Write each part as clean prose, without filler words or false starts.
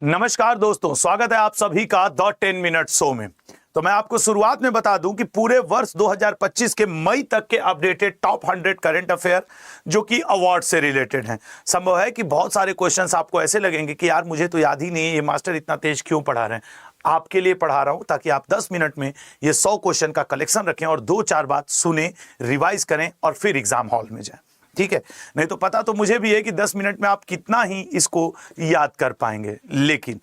नमस्कार दोस्तों, स्वागत है आप सभी का द 10 मिनट शो में। तो मैं आपको शुरुआत में बता दूं कि पूरे वर्ष 2025 के मई तक के अपडेटेड टॉप 100 करंट अफेयर जो कि अवार्ड से रिलेटेड हैं। संभव है कि बहुत सारे क्वेश्चंस आपको ऐसे लगेंगे कि यार मुझे तो याद ही नहीं है, ये मास्टर इतना तेज क्यों पढ़ा रहे हैं। आपके लिए पढ़ा रहा हूं ताकि आप 10 मिनट में ये 100 क्वेश्चन का कलेक्शन रखें और 2-4 बात सुने, रिवाइज करें और फिर एग्जाम हॉल में जाएं। ठीक है, नहीं तो पता तो मुझे भी है कि 10 मिनट में आप कितना ही इसको याद कर पाएंगे, लेकिन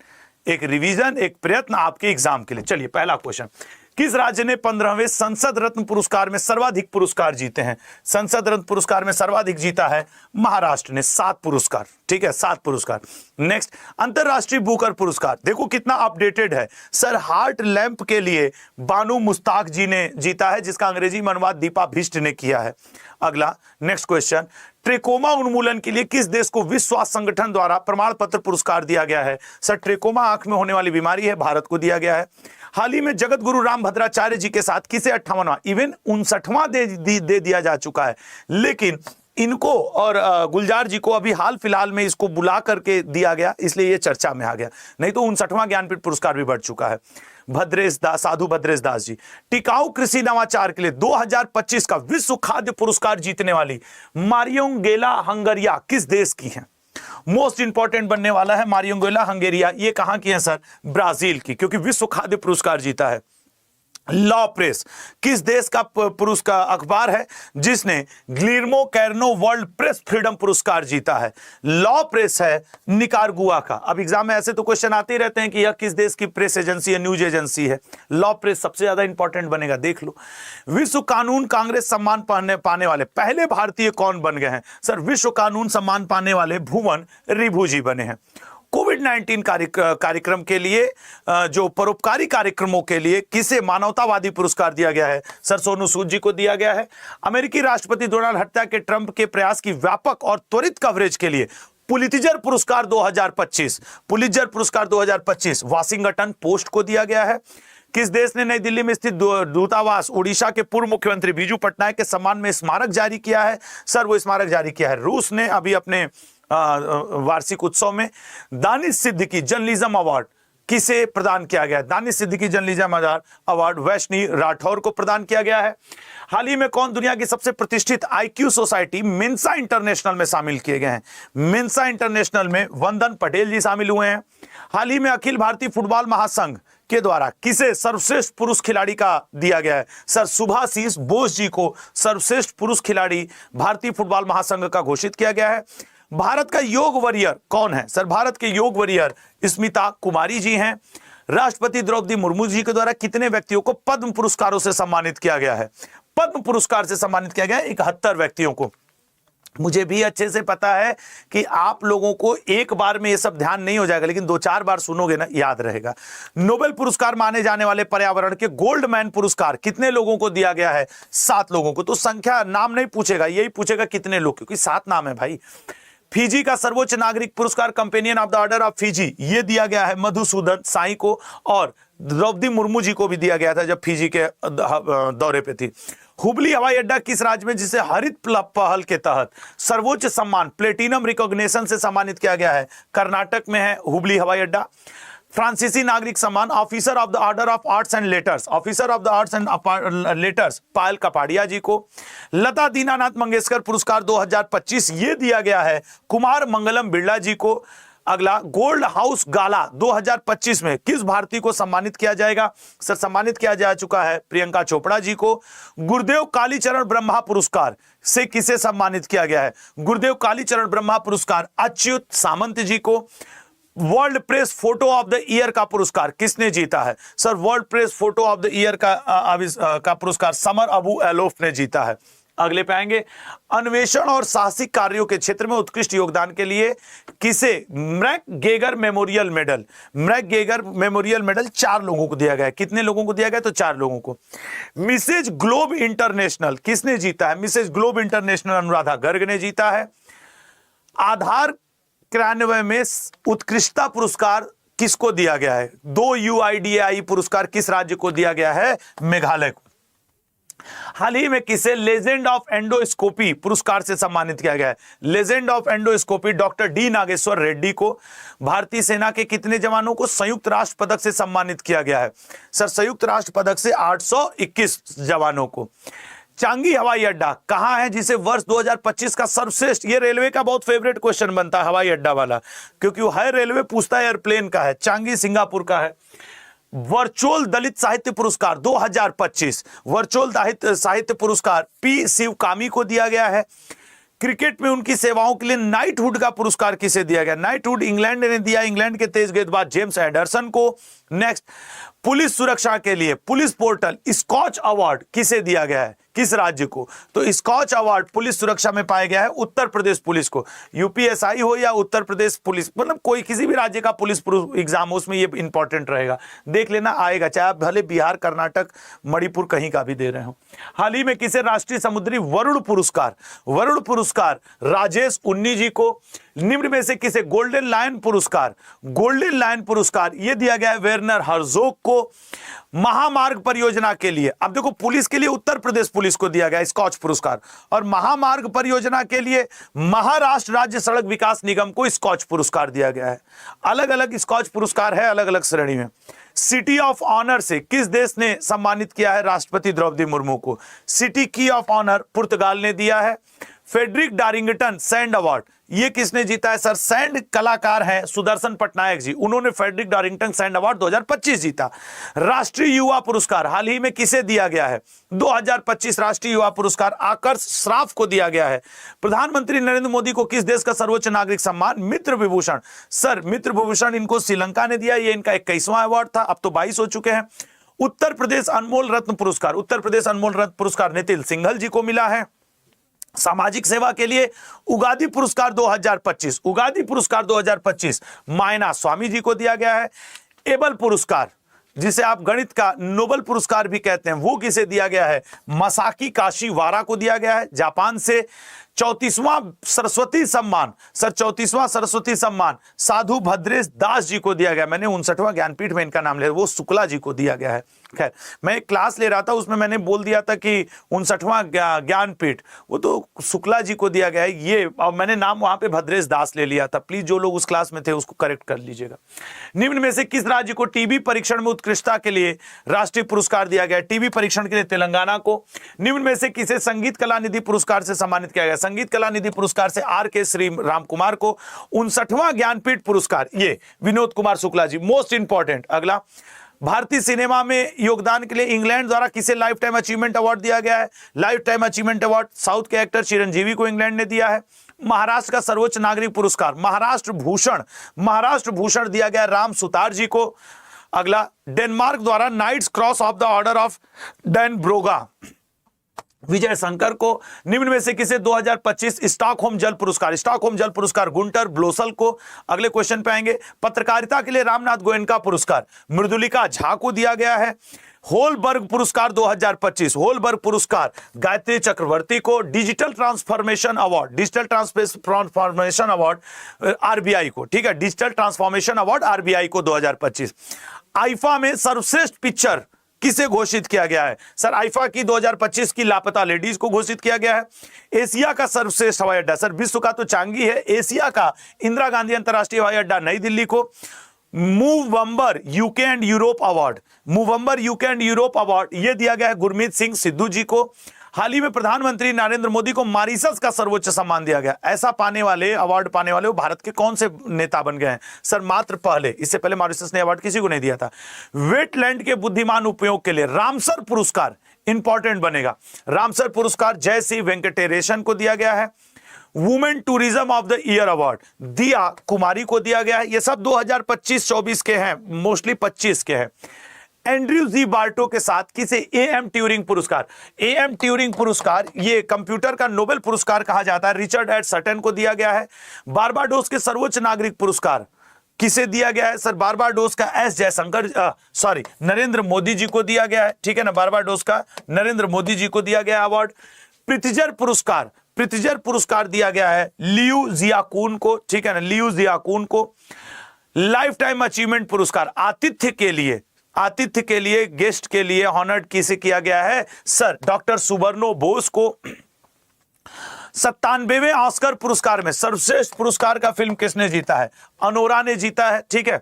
एक रिवीजन, एक प्रयत्न आपके एग्जाम के लिए। चलिए, पहला क्वेश्चन, किस राज्य ने 15वें संसद रत्न पुरस्कार में सर्वाधिक पुरस्कार जीते हैं? संसद रत्न पुरस्कार में सर्वाधिक जीता है महाराष्ट्र ने, 7 पुरस्कार। ठीक है, 7 पुरस्कार। नेक्स्ट, अंतरराष्ट्रीय बुकर पुरस्कार देखो कितना अपडेटेड है। सर हार्ट लैंप के लिए बानू मुश्ताक जी ने जीता है, जिसका अंग्रेजी में अनुवाद दीपा भिष्ट ने किया है। अगला, नेक्स्ट क्वेश्चन, ट्रेकोमा उन्मूलन के लिए किस देश को विश्व स्वास्थ्य संगठन द्वारा प्रमाण पत्र पुरस्कार दिया गया है? सर ट्रेकोमा आंख में होने वाली बीमारी है, भारत को दिया गया है। हाल ही में जगत गुरु रामभद्राचार्य जी के साथ किसे 58वां, इवन 59वां दे दिया जा चुका है, लेकिन इनको और गुलजार जी को अभी हाल फिलहाल में इसको बुला करके दिया गया, इसलिए ये चर्चा में आ गया। नहीं तो 59वां ज्ञानपीठ पुरस्कार भी बढ़ चुका है। भद्रेश दास, साधु भद्रेश दास जी, टिकाऊ कृषि नवाचार के लिए 2025 का विश्व खाद्य पुरस्कार जीतने वाली मारियोंगेला हंगरिया किस देश की है? मोस्ट इंपॉर्टेंट बनने वाला है मारियोंगेला हंगेरिया। ये कहां की है सर? ब्राजील की, क्योंकि विश्व खाद्य पुरस्कार जीता है। लॉ प्रेस किस देश का पुरस्कार अखबार है जिसने ग्लिर्मो कैर्नो वर्ल्ड प्रेस फ्रीडम पुरस्कार जीता है? लॉ प्रेस है निकारागुआ का। अब एग्जाम में ऐसे तो क्वेश्चन आते ही रहते हैं कि यह किस देश की प्रेस एजेंसी है, न्यूज एजेंसी है। लॉ प्रेस सबसे ज्यादा इंपॉर्टेंट बनेगा, देख लो। विश्व कानून कांग्रेस सम्मान पाने वाले पहले भारतीय कौन बन गए हैं? सर विश्व कानून सम्मान पाने वाले भुवन रिभु जी बने हैं। कोविड-19 कार्यक्रम के लिए जो परोपकारी कार्यक्रमों के लिए किसे मानवतावादी पुरस्कार दिया गया है? सर सोनू सूद जी को दिया गया है। अमेरिकी राष्ट्रपति डोनाल्ड हत्या के ट्रंप के प्रयास की व्यापक और त्वरित कवरेज के लिए पुलित्जर पुरस्कार 2025 वाशिंगटन पोस्ट को दिया गया है। किस देश ने नई दिल्ली में स्थित दूतावास उड़ीसा के पूर्व मुख्यमंत्री बीजू पटनायक के सम्मान में स्मारक जारी किया है? सर वो स्मारक जारी किया है रूस ने अभी अपने वार्षिक उत्सव में। दानिश सिद्दीकी जर्नलिज्म अवार्ड किसे प्रदान किया गया? दानिश सिद्दीकी जर्नलिज्म अवार्ड वैष्णी राठौर को प्रदान किया गया है। हाल ही में कौन दुनिया की सबसे प्रतिष्ठित आईक्यू सोसाइटी मेंसा इंटरनेशनल में शामिल किए गए हैं? मेंसा इंटरनेशनल में वंदन पटेल जी शामिल हुए हैं। हाल ही में अखिल भारतीय फुटबॉल महासंघ के द्वारा किसे सर्वश्रेष्ठ पुरुष खिलाड़ी का दिया गया है? सर सुभाशीष बोस जी को सर्वश्रेष्ठ पुरुष खिलाड़ी भारतीय फुटबॉल महासंघ का घोषित किया गया है। भारत का योग वॉरियर कौन है? सर भारत के योग वॉरियर स्मिता कुमारी जी हैं। राष्ट्रपति द्रौपदी मुर्मू जी के द्वारा कितने व्यक्तियों को पद्म पुरस्कारों से सम्मानित किया गया है? पद्म पुरस्कार से सम्मानित किया गया है 71 व्यक्तियों को। मुझे भी अच्छे से पता है कि आप लोगों को एक बार में ये सब ध्यान नहीं हो जाएगा, लेकिन 2-4 बार सुनोगे ना, याद रहेगा। नोबेल पुरस्कार माने जाने वाले पर्यावरण के गोल्डमैन पुरस्कार कितने लोगों को दिया गया है? 7 लोगों को। तो संख्या नाम नहीं पूछेगा, यही पूछेगा कितने लोग, क्योंकि 7 नाम है भाई। फिजी का सर्वोच्च नागरिक पुरस्कार companion of the order of Fiji ये दिया गया है मधुसूदन साई को, और द्रौपदी मुर्मू जी को भी दिया गया था जब फिजी के दौरे पे थी। हुबली हवाई अड्डा किस राज्य में जिसे हरित पहल के तहत सर्वोच्च सम्मान प्लेटिनम रिकॉग्निशन से सम्मानित किया गया है? कर्नाटक में है हुबली हवाई अड्डा। फ्रांसीसी नागरिक सम्मान officer of the order of arts and letters Payal Kapadia ji को। लता दीनानाथ मंगेशकर पुरस्कार 2025 ये दिया गया है कुमार मंगलम बिरला जी को। अगला, गोल्ड हाउस गाला 2025 में किस भारतीय को सम्मानित किया जाएगा? सर सम्मानित किया जा चुका है प्रियंका चोपड़ा जी को। गुरुदेव कालीचरण ब्रह्मा पुरस्कार से किसे सम्मानित किया गया है? गुरुदेव कालीचरण ब्रह्मा पुरस्कार अच्युत सामंत जी को। World press photo of the year का पुरस्कार किसने जीता है? Sir world press photo of the year का पुरस्कार समर अबू एलोफ ने जीता है। अगले पे आएंगे, अन्वेषण और साहसिक कार्यों के क्षेत्र में उत्कृष्ट योगदान के लिए किसे मैकगेगर मेमोरियल मेडल 4 लोगों को दिया गया है। कितने लोगों को दिया गया? तो 4 लोगों को। मिसेज ग्लोब इंटरनेशनल किसने जीता है? Mrs Globe International Anuradha Garg ने जीता है। आधार 93 में उत्कृष्टता पुरस्कार किसको दिया गया है? 2 UIDAI पुरस्कार किस राज्य को दिया गया है? मेघालय को। हाल ही में किसे लेजेंड ऑफ एंडोस्कोपी पुरस्कार से सम्मानित किया गया है? Legend of endoscopy doctor D Nageshwar Reddy को। भारतीय सेना के कितने जवानों को संयुक्त राष्ट्र पदक से सम्मानित किया गया है? सर संयुक्त राष्ट्र पदक से 821 जवानों को। चांगी हवाई अड्डा कहां है जिसे वर्ष 2025 का सर्वश्रेष्ठ, ये रेलवे का बहुत फेवरेट क्वेश्चन बनता है हवाई अड्डा वाला, क्योंकि वो हर रेलवे पूछता है एयरप्लेन का है। चांगी सिंगापुर का है। वर्चुअल दलित साहित्य पुरस्कार 2025, वर्चुअल साहित्य पुरस्कार पी शिवकामी को दिया गया है। क्रिकेट में उनकी सेवाओं के लिए नाइटहुड का पुरस्कार किसे दिया गया? नाइटहुड इंग्लैंड ने दिया, इंग्लैंड के तेज गेंदबाज जेम्स एंडरसन को। नेक्स्ट, पुलिस सुरक्षा के लिए पुलिस पोर्टल स्कॉच अवार्ड किसे दिया गया है? किस राज्य को? तो स्कॉच अवार्ड पुलिस सुरक्षा में पाया गया है उत्तर प्रदेश पुलिस को। यूपीएसआई हो या उत्तर प्रदेश पुलिस, मतलब कोई किसी भी राज्य का पुलिस एग्जाम हो उसमें ये इंपॉर्टेंट रहेगा, देख लेना आएगा, चाहे आप भले बिहार, कर्नाटक, मणिपुर कहीं का भी दे रहे हो। हाल ही में किसे राष्ट्रीय समुद्री वरुण पुरस्कार राजेश उन्नी जी को। निम्न में से किसे गोल्डन लायन पुरस्कार यह दिया गया है वेर्नर हर्जोग को। महामार्ग परियोजना के लिए, अब देखो पुलिस के लिए उत्तर प्रदेश पुलिस को दिया गया स्कॉच पुरस्कार, और महामार्ग परियोजना के लिए महाराष्ट्र राज्य सड़क विकास निगम को स्कॉच पुरस्कार दिया गया है। अलग अलग स्कॉच पुरस्कार है अलग अलग श्रेणी में। सिटी ऑफ ऑनर से किस देश ने सम्मानित किया है राष्ट्रपति द्रौपदी मुर्मू को? सिटी की ऑफ ऑनर पुर्तगाल ने दिया है। फेडरिक डारिंगटन सैंड अवार्ड ये किसने जीता है? सर सैंड कलाकार हैं सुदर्शन पटनायक जी, उन्होंने फेडरिक डारिंगटन सैंड अवार्ड 2025 जीता। राष्ट्रीय युवा पुरस्कार हाल ही में किसे दिया गया है? 2025 राष्ट्रीय युवा पुरस्कार आकर्ष श्राफ को दिया गया है। प्रधानमंत्री नरेंद्र मोदी को किस देश का सर्वोच्च नागरिक सम्मान मित्र विभूषण? सर मित्र विभूषण इनको श्रीलंका ने दिया, ये इनका 21वां अवार्ड था, अब तो 22 हो चुके हैं। उत्तर प्रदेश अनमोल रत्न पुरस्कार नितिन सिंघल जी को मिला है। सामाजिक सेवा के लिए उगादी पुरस्कार 2025 मायना स्वामी जी को दिया गया है। एबल पुरस्कार जिसे आप गणित का नोबेल पुरस्कार भी कहते हैं वो किसे दिया गया है? मसाकी काशीवारा को दिया गया है। जापान से 34वां सरस्वती सम्मान साधु भद्रेश दास जी को दिया गया। मैंने 59वां ज्ञानपीठ में इनका नाम लिया, वो शुक्ला जी को दिया गया है। खैर मैं एक क्लास ले रहा था उसमें मैंने बोल दिया था कि 59वां ज्ञानपीठ, वो तो शुक्ला जी को दिया गया है ये, और मैंने नाम वहां पे भद्रेश दास ले लिया था। प्लीज जो लोग उस क्लास में थे उसको करेक्ट कर लीजिएगा। निम्न में से किस राज्य को टीबी परीक्षण में उत्कृष्टता के लिए राष्ट्रीय पुरस्कार दिया गया? टीबी परीक्षण के लिए तेलंगाना को। निम्न में से किसे संगीत कला निधि पुरस्कार से सम्मानित किया गया? संगीत कला निधि पुरस्कार से आर.के. श्री राम कुमार को। 59वां ज्ञानपीठ पुरस्कार ये विनोद कुमार शुक्ला जी। मोस्ट इंपॉर्टेंट अगला, भारतीय सिनेमा में योगदान के लिए इंग्लैंड द्वारा किसे लाइफ टाइम अचीवमेंट अवार्ड दिया गया है? Life time achievement award south के एक्टर चिरंजीवी को इंग्लैंड ने दिया है। महाराष्ट्र का सर्वोच्च नागरिक पुरस्कार महाराष्ट्र भूषण दिया गया राम सुतार जी को। अगला, डेनमार्क द्वारा knights cross of the order of Dannebrog Vijay Shankar को। निम्न में से किसे 2025 स्टॉकहोम जल पुरस्कार गुंटर ब्लोसल को। अगले क्वेश्चन पे आएंगे, पत्रकारिता के लिए रामनाथ गोयनका पुरस्कार मृदुलिका झा को दिया गया है। होलबर्ग पुरस्कार 2025 गायत्री चक्रवर्ती को। डिजिटल ट्रांसफॉर्मेशन अवार्ड आरबीआई को, ठीक है, डिजिटल ट्रांसफॉर्मेशन अवार्ड आरबीआई को 2025। आईफा में सर्वश्रेष्ठ पिक्चर किसे घोषित किया गया है? सर आईफा की 2025 की लापता लेडीज को घोषित किया गया है। एशिया का सर्वश्रेष्ठ हवाई अड्डा, सर विश्व का तो चांगी है, एशिया का इंदिरा गांधी अंतरराष्ट्रीय हवाई अड्डा नई दिल्ली को। मूवम्बर यूके एंड यूरोप अवार्ड यह दिया गया है गुरमीत सिंह सिद्धू जी को। हाल ही में प्रधानमंत्री नरेंद्र मोदी को मॉरिशस का सर्वोच्च सम्मान दिया गया। ऐसा अवार्ड पाने वाले वो भारत के कौन से नेता बन गए हैं? सर मात्र पहले, इससे पहले मॉरिशस ने अवार्ड किसी को नहीं दिया था। वेटलैंड के बुद्धिमान उपयोग के लिए रामसर पुरस्कार इंपॉर्टेंट बनेगा। रामसर पुरस्कार जय सी वेंकटेरेशन को दिया गया है। Women tourism of the year award दिया कुमारी को दिया गया है। ये सब 2025-24 के हैं, मोस्टली 25 के हैं। एंड्रयू जी बार्टो के साथ किसे एएम ट्यूरिंग पुरस्कार ये कंप्यूटर का नोबेल पुरस्कार कहा जाता है, रिचर्ड एच सटन को दिया गया है। बारबाडोस के सर्वोच्च नागरिक पुरस्कार किसे दिया गया है? सर बारबाडोस का नरेंद्र मोदी जी को दिया गया है, ठीक है ना, बारबाडोस का नरेंद्र मोदी जी को दिया गया अवार्ड। प्रित्जर पुरस्कार दिया गया है लियू जियाकून को, ठीक है ना, लियू जियाकून को। लाइफ टाइम अचीवमेंट पुरस्कार आतिथ्य के लिए आतिथ्य के लिए, गेस्ट के लिए ऑनर्ड किसे किया गया है? सर डॉक्टर सुबर्णो बोस को। 97वें ऑस्कर पुरस्कार में सर्वश्रेष्ठ पुरस्कार का फिल्म किसने जीता है? अनोरा ने जीता है, ठीक है।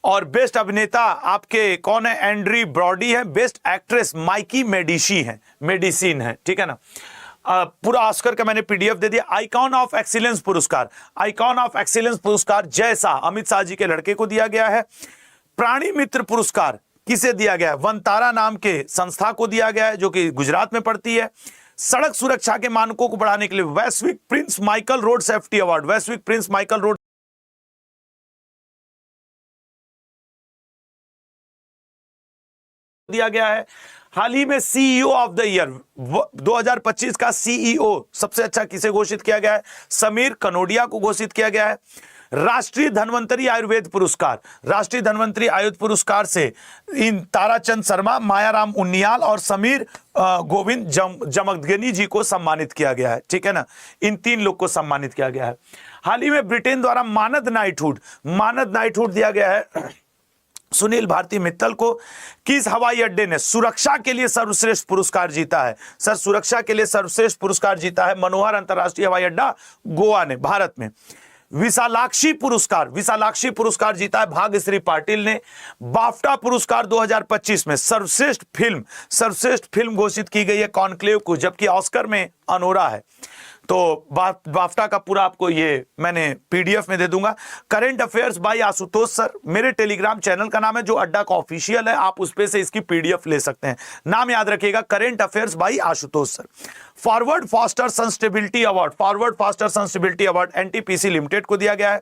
और बेस्ट अभिनेता आपके कौन है? एंड्री ब्रॉडी है। बेस्ट एक्ट्रेस माइकी मेडिसिन है, ठीक है ना। पूरा ऑस्कर का मैंने पीडीएफ दे दिया। आइकॉन ऑफ एक्सीलेंस पुरस्कार, आइकॉन ऑफ एक्सीलेंस पुरस्कार जय शाह, अमित शाह जी के लड़के को दिया गया है। प्राणी मित्र पुरस्कार किसे दिया गया है? वनतारा नाम के संस्था को दिया गया है, जो कि गुजरात में पड़ती है। सड़क सुरक्षा के मानकों को बढ़ाने के लिए वैश्विक Prince Michael road safety award, वैश्विक प्रिंस माइकल रोड दिया गया है। हाल ही में सीईओ ऑफ द ईयर 2025 का सीईओ सबसे अच्छा किसे घोषित किया गया है? समीर कनोडिया को घोषित किया गया है। राष्ट्रीय धन्वंतरी आयुर्वेद पुरस्कार, राष्ट्रीय धन्वंतरी आयुर्वेद पुरस्कार से इन ताराचंद शर्मा, मायाराम उनियाल और समीर गोविंद जमगनी जी को सम्मानित किया गया है, ठीक है ना। इन 3 लोग को सम्मानित किया गया है। हाल ही में ब्रिटेन द्वारा मानद नाइटहुड दिया गया है सुनील भारती मित्तल को। किस हवाई अड्डे ने सुरक्षा के लिए सर्वश्रेष्ठ पुरस्कार जीता है? सर सुरक्षा के लिए सर्वश्रेष्ठ पुरस्कार जीता है मनोहर अंतरराष्ट्रीय हवाई अड्डा, गोवा ने, भारत में। विशालाक्षी पुरस्कार जीता है भाग्यश्री पाटिल ने। बाफ्टा पुरस्कार 2025 में सर्वश्रेष्ठ फिल्म घोषित की गई है कॉन्क्लेव को, जबकि ऑस्कर में अनोरा है। तो बाफ्टा का पूरा आपको ये मैंने पीडीएफ में दे दूंगा। Current affairs by Ashutosh sir, मेरे टेलीग्राम चैनल का नाम है जो अड्डा का ऑफिशियल है, आप उस पे से इसकी पीडीएफ ले सकते हैं। नाम याद रखिएगा, current affairs by Ashutosh sir. Forward faster sustainability award NTPC limited को दिया गया है।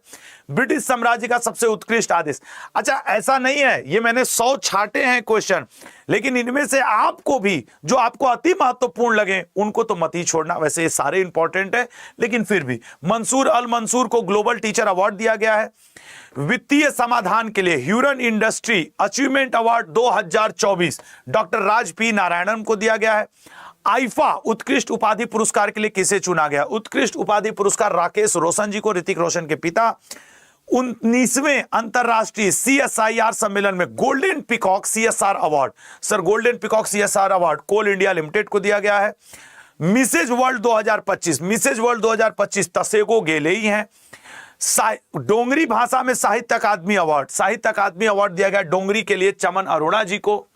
ब्रिटिश साम्राज्य का सबसे उत्कृष्ट आदेश। अच्छा ऐसा नहीं है, ये मैंने 100 छाटे हैं क्वेश्चन, लेकिन इनमें से आपको भी जो आपको अति महत्वपूर्ण लगे उनको तो मत ही छोड़ना। वैसे ये सारे इंपॉर्टेंट है, लेकिन फिर भी मंसूर अल मंसूर को ग्लोबल टीचर अवार्ड दिया गया है। वित्तीय समाधान के लिए Hurun industry achievement award 2024 doctor Raj P Narayanan को दिया गया है। आईफा उत्कृष्ट उपाधि पुरस्कार के लिए किसे चुना गया? उत्कृष्ट उपाधि पुरस्कार राकेश रोशन जी को, ऋतिक रोशन के पिता। 19वें अंतरराष्ट्रीय CSIR सम्मेलन में golden peacock CSR award, sir golden peacock CSR award coal India limited को दिया गया है। मिसेज वर्ल्ड 2025 तसेगो गेले ही हैं। डोंगरी भाषा में साहित्य अकादमी अवार्ड दिया गया डोंगरी के लिए चमन अरोड़ा जी को,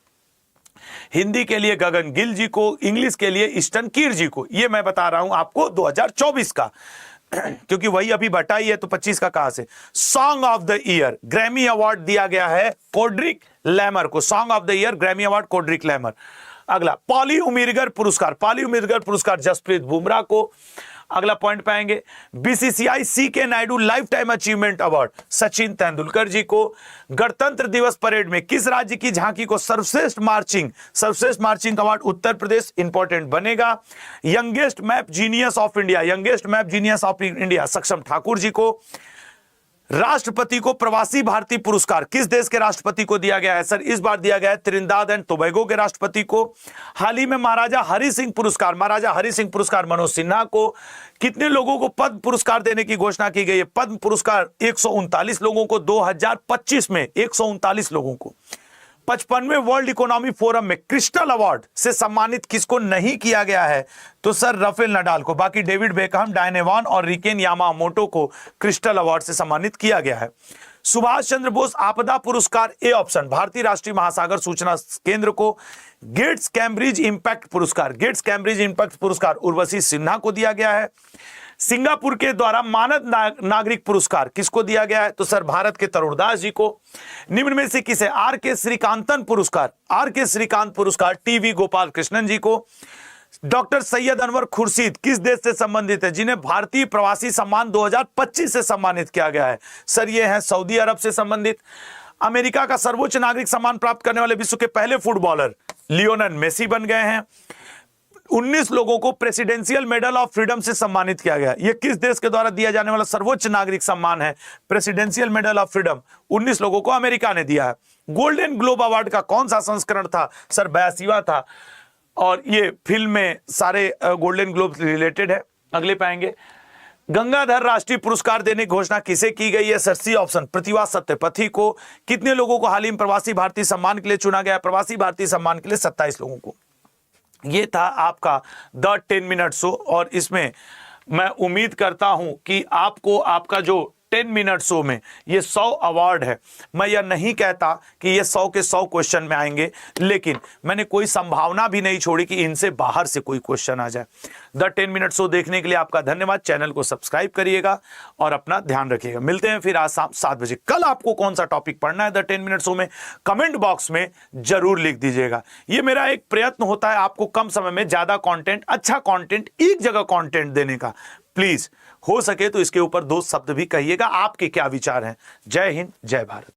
हिंदी के लिए गगन गिल जी को, इंग्लिश के लिए ईस्टर्न कीर जी को। ये मैं बता रहा हूं आपको 2024 का, क्योंकि वही अभी बटा ही है तो 25 का कहां से। Song of the year Grammy award दिया गया है कोड्रिक लैमर को, song of the year Grammy award Kendrick Lamar. अगला पॉली उमिरगर पुरस्कार जसप्रीत बुमराह को। अगला पॉइंट पाएंगे BCCI C K Nayudu lifetime achievement award Sachin Tendulkar ji को। गणतंत्र दिवस परेड में किस राज्य की झांकी को सर्वश्रेष्ठ marching award? Uttar Pradesh, important बनेगा। Youngest map genius of India सक्षम ठाकुर जी को। राष्ट्रपति को प्रवासी भारतीय पुरस्कार किस देश के राष्ट्रपति को दिया गया है? सर इस बार दिया गया है त्रिनिदाद एंड टोबैगो के राष्ट्रपति को। हाल ही में महाराजा हरि सिंह पुरस्कार मनोज सिन्हा को। कितने लोगों को पद्म पुरस्कार देने की घोषणा की गई है? पद्म पुरस्कार 139 लोगों को 2025 में, 139 लोगों को। 55वें वर्ल्ड इकोनॉमी फोरम में क्रिस्टल अवार्ड से सम्मानित किसको नहीं किया गया है? तो सर राफेल नडाल को। बाकी डेविड बेकहम, डायने वॉन और रिकेन यामामोटो को क्रिस्टल अवार्ड से सम्मानित किया गया है। सुभाष चंद्र बोस आपदा पुरस्कार ए ऑप्शन भारतीय राष्ट्रीय महासागर सूचना केंद्र को। गेट्स कैम्ब्रिज इंपैक्ट पुरस्कार उर्वशी सिन्हा को दिया गया है। सिंगापुर के द्वारा मानद नागरिक पुरस्कार किसको दिया गया है? तो सर भारत के तरुणदास जी को। निम्न में से किसे? आर के श्रीकांत पुरस्कार टीवी गोपाल कृष्णन जी को। डॉक्टर सैयद अनवर खुर्शीद किस देश से संबंधित है, जिन्हें भारतीय प्रवासी सम्मान 2025 से सम्मानित किया गया है? सर ये है सऊदी अरब से संबंधित। अमेरिका का सर्वोच्च नागरिक सम्मान प्राप्त करने वाले विश्व के पहले फुटबॉलर लियोनेल मेसी बन गए हैं। 19 लोगों को प्रेसिडेंशियल मेडल ऑफ फ्रीडम से सम्मानित किया गया। यह किस देश के द्वारा दिया जाने वाला सर्वोच्च नागरिक सम्मान है? प्रेसिडेंशियल मेडल ऑफ फ्रीडम 19 लोगों को अमेरिका ने दिया है। गोल्डन ग्लोब अवार्ड का कौन सा संस्करण था? सर 82वां था। और ये फिल्म में सारे गोल्डन ग्लोब रिलेटेड है। अगले पाएंगे गंगाधर राष्ट्रीय पुरस्कार देने की घोषणा किसे की गई है? सर सी ऑप्शन प्रतिभा सत्यपथी को। कितने लोगों को हाल ही में प्रवासी भारतीय सम्मान के लिए चुना गया? प्रवासी भारतीय सम्मान के लिए 27 लोगों को। ये था आपका द 10 मिनट शो, और इसमें मैं उम्मीद करता हूं कि आपको आपका जो 10 मिनट शो में ये 100 अवार्ड है, मैं यह नहीं कहता कि ये 100 के 100 क्वेश्चन में आएंगे, लेकिन मैंने कोई संभावना भी नहीं छोड़ी कि इनसे बाहर से कोई क्वेश्चन आ जाए। द 10 मिनट शो देखने के लिए आपका धन्यवाद। चैनल को सब्सक्राइब करिएगा और अपना ध्यान रखिएगा। मिलते हैं फिर आज शाम 7 बजे। कल आपको कौन सा टॉपिक पढ़ना है द 10 मिनट शो में, कमेंट बॉक्स में जरूर लिख दीजिएगा। ये मेरा एक प्रयत्न होता है आपको कम समय में ज्यादा कंटेंट, अच्छा कंटेंट, एक जगह कंटेंट देने का। प्लीज हो सके तो इसके ऊपर 2 शब्द भी कहिएगा, आपके क्या विचार हैं। जय हिंद, जय भारत।